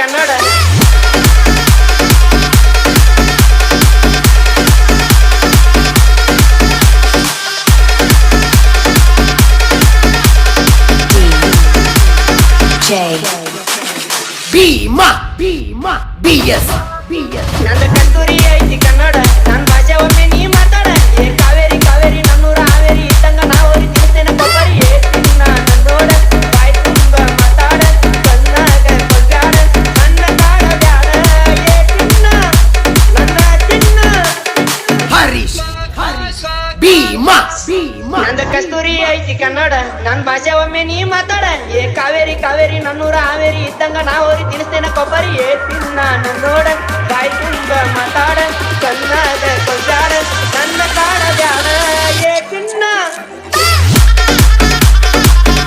ಕನ್ನಡ ನಂದ ಕಸ್ತೂರಿ ಐತಿ ಕನ್ನಡ ನನ್ ಭಾಷೆ ಒಮ್ಮೆ ನೀ ಮಾತಾಡ ಏ ಕಾವೇರಿ ಕಾವೇರಿ ನನ್ನೂರ ಹಾವೇರಿ ಇದ್ದಂಗ ನಾವರಿ ತಿಳ್ತೇನೆ ಕೊಬ್ಬರಿ ಏ ತಿನ್ನ ನನ್ನೋಡ ಬಾಯ್ ತುಂಬ ಮಾತಾಡ ಕಣ್ಣಾಗ ಕೊಲ್ಬ್ಯಾಡ ನನ್ನ ಕಾಡ ಬ್ಯಾಡ ಏ ತಿನ್ನ ನನ್ನ ತಿನ್ನ ನಂದ ಕಸ್ತೂರಿ ಐತಿ ಕನ್ನಡ ನನ್ ಭಾಷೆ ಒಮ್ಮೆ ನೀ ಮಾತಾಡ ಏ ಕಾವೇರಿ ಕಾವೇರಿ ನನ್ನೂರ ಹಾವೇರಿ ಇದ್ದಂಗ ನಾವರಿ ತಿನ್ಸ್ತೇನೆ ಕೊಬ್ಬರಿ ಏ ತಿನ್ನ ನನ್ನೋಡ ಬಾಯ್ ತುಂಬ ಮಾತಾಡ ಕಣ್ಣಾಗ ಕೊಲ್ಬ್ಯಾಡ ನನ್ನ ಕಾಡ ಬ್ಯಾಡ ಏ ತಿನ್ನ